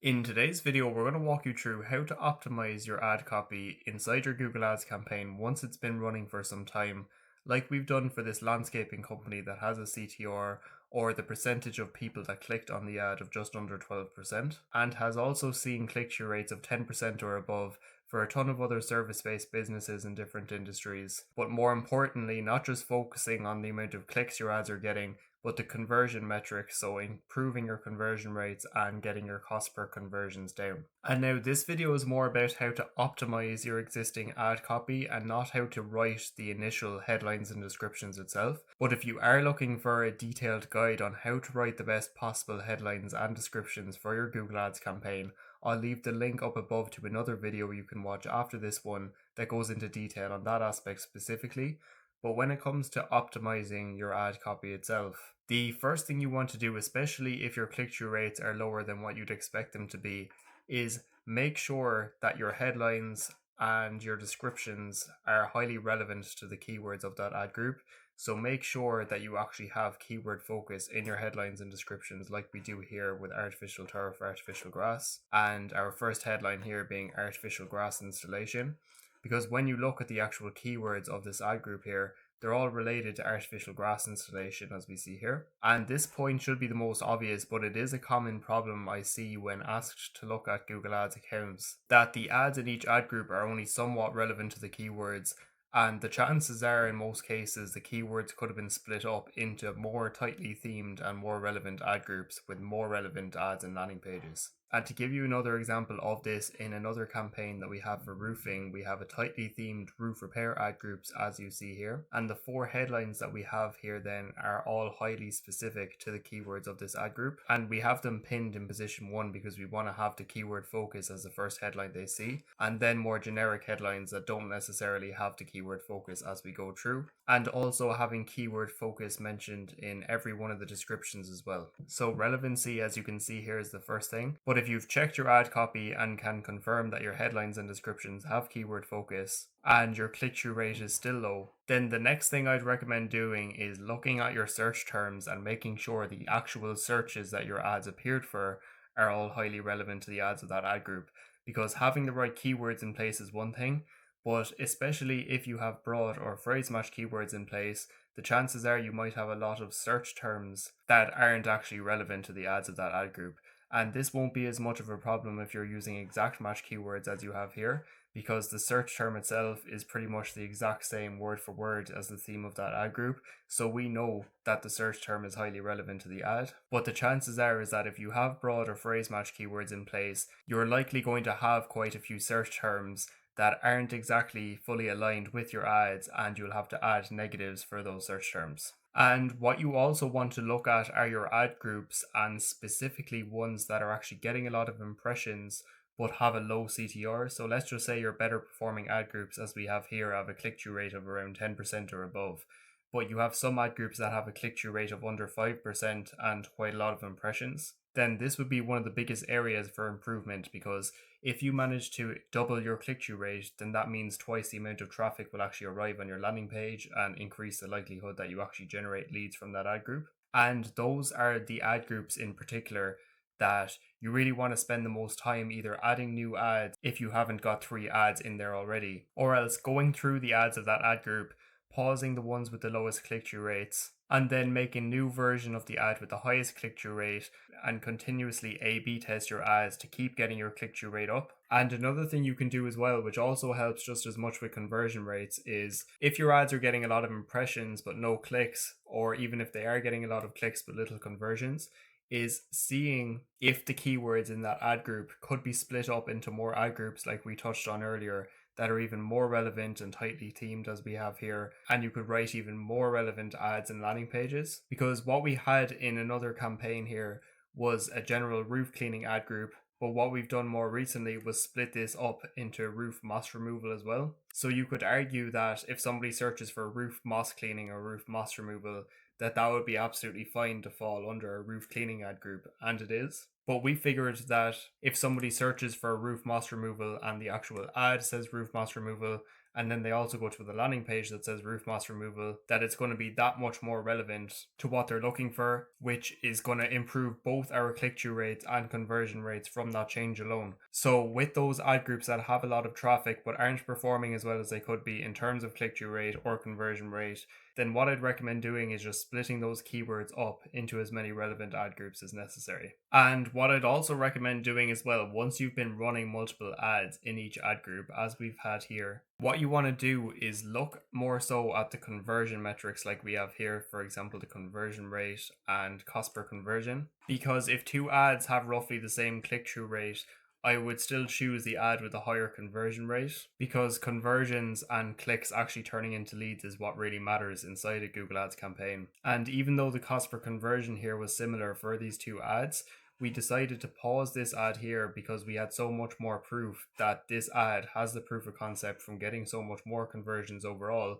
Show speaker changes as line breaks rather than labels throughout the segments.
In today's video, we're going to walk you through how to optimize your ad copy inside your Google Ads campaign once it's been running for some time, like we've done for this landscaping company that has a CTR or the percentage of people that clicked on the ad of just under 12%, and has also seen click-through rates of 10% or above for a ton of other service-based businesses in different industries. But more importantly, not just focusing on the amount of clicks your ads are getting, but the conversion metrics, so improving your conversion rates and getting your cost per conversions down. And now this video is more about how to optimize your existing ad copy and not how to write the initial headlines and descriptions itself. But if you are looking for a detailed guide on how to write the best possible headlines and descriptions for your Google Ads campaign, I'll leave the link up above to another video you can watch after this one that goes into detail on that aspect specifically. But when it comes to optimizing your ad copy itself, the first thing you want to do, especially if your click-through rates are lower than what you'd expect them to be, is make sure that your headlines and your descriptions are highly relevant to the keywords of that ad group. So make sure that you actually have keyword focus in your headlines and descriptions, like we do here with artificial turf, artificial grass, and our first headline here being artificial grass installation. Because when you look at the actual keywords of this ad group here, they're all related to artificial grass installation, as we see here. And this point should be the most obvious, but it is a common problem I see when asked to look at Google Ads accounts, that the ads in each ad group are only somewhat relevant to the keywords, and the chances are in most cases the keywords could have been split up into more tightly themed and more relevant ad groups with more relevant ads and landing pages. And to give you another example of this, in another campaign that we have for roofing, we have a tightly themed roof repair ad groups, as you see here. And the 4 headlines that we have here then are all highly specific to the keywords of this ad group. And we have them pinned in position 1 because we want to have the keyword focus as the first headline they see, and then more generic headlines that don't necessarily have the keyword focus as we go through. And also having keyword focus mentioned in every one of the descriptions as well. So relevancy, as you can see here, is the first thing. But if you've checked your ad copy and can confirm that your headlines and descriptions have keyword focus and your click-through rate is still low, then the next thing I'd recommend doing is looking at your search terms and making sure the actual searches that your ads appeared for are all highly relevant to the ads of that ad group. Because having the right keywords in place is one thing, but especially if you have broad or phrase match keywords in place, the chances are you might have a lot of search terms that aren't actually relevant to the ads of that ad group. And this won't be as much of a problem if you're using exact match keywords as you have here, because the search term itself is pretty much the exact same word for word as the theme of that ad group. So we know that the search term is highly relevant to the ad. But the chances are is that if you have broad or phrase match keywords in place, you're likely going to have quite a few search terms that aren't exactly fully aligned with your ads, and you'll have to add negatives for those search terms. And what you also want to look at are your ad groups, and specifically ones that are actually getting a lot of impressions but have a low CTR. So let's just say your better performing ad groups, as we have here, have a click-through rate of around 10% or above. But you have some ad groups that have a click-through rate of under 5% and quite a lot of impressions. Then this would be one of the biggest areas for improvement, because if you manage to double your click-through rate, then that means twice the amount of traffic will actually arrive on your landing page and increase the likelihood that you actually generate leads from that ad group. And those are the ad groups in particular that you really want to spend the most time either adding new ads if you haven't got 3 ads in there already, or else going through the ads of that ad group, pausing the ones with the lowest click-through rates, and then make a new version of the ad with the highest click-through rate and continuously A/B test your ads to keep getting your click-through rate up. And another thing you can do as well, which also helps just as much with conversion rates, is if your ads are getting a lot of impressions but no clicks, or even if they are getting a lot of clicks but little conversions, is seeing if the keywords in that ad group could be split up into more ad groups like we touched on earlier, that are even more relevant and tightly themed as we have here, and you could write even more relevant ads and landing pages. Because what we had in another campaign here was a general roof cleaning ad group, but what we've done more recently was split this up into roof moss removal as well. So you could argue that if somebody searches for roof moss cleaning or roof moss removal, that would be absolutely fine to fall under a roof cleaning ad group, and it is. But we figured that if somebody searches for roof moss removal and the actual ad says roof moss removal, and then they also go to the landing page that says roof moss removal, that it's going to be that much more relevant to what they're looking for, which is going to improve both our click-through rates and conversion rates from that change alone. So with those ad groups that have a lot of traffic but aren't performing as well as they could be in terms of click-through rate or conversion rate, then what I'd recommend doing is just splitting those keywords up into as many relevant ad groups as necessary. And what I'd also recommend doing as well, once you've been running multiple ads in each ad group, as we've had here, what you want to do is look more so at the conversion metrics like we have here, for example, the conversion rate and cost per conversion. Because if two ads have roughly the same click-through rate, I would still choose the ad with a higher conversion rate, because conversions and clicks actually turning into leads is what really matters inside a Google Ads campaign. And even though the cost per conversion here was similar for these two ads, we decided to pause this ad here because we had so much more proof that this ad has the proof of concept from getting so much more conversions overall,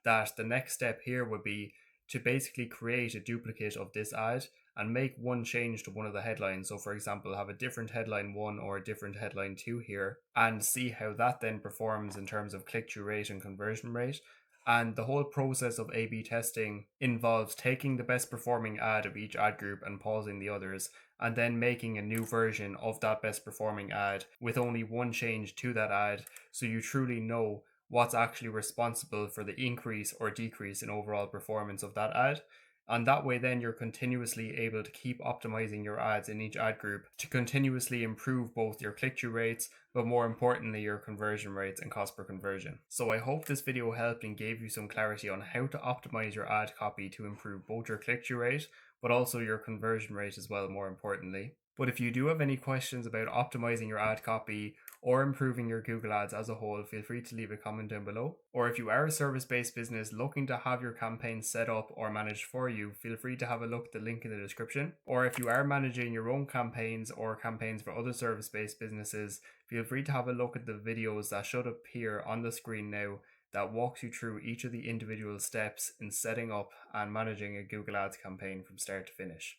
that the next step here would be to basically create a duplicate of this ad and make one change to one of the headlines. So for example, have a different headline 1 or a different headline 2 here, and see how that then performs in terms of click-through rate and conversion rate. And the whole process of A/B testing involves taking the best performing ad of each ad group and pausing the others, and then making a new version of that best performing ad with only one change to that ad, so you truly know what's actually responsible for the increase or decrease in overall performance of that ad. And that way then you're continuously able to keep optimizing your ads in each ad group to continuously improve both your click-through rates, but more importantly your conversion rates and cost per conversion. So I hope this video helped and gave you some clarity on how to optimize your ad copy to improve both your click-through rate, but also your conversion rate as well, more importantly. But if you do have any questions about optimizing your ad copy or improving your Google Ads as a whole, feel free to leave a comment down below. Or if you are a service-based business looking to have your campaign set up or managed for you, feel free to have a look at the link in the description. Or if you are managing your own campaigns or campaigns for other service-based businesses, feel free to have a look at the videos that should appear on the screen now that walks you through each of the individual steps in setting up and managing a Google Ads campaign from start to finish.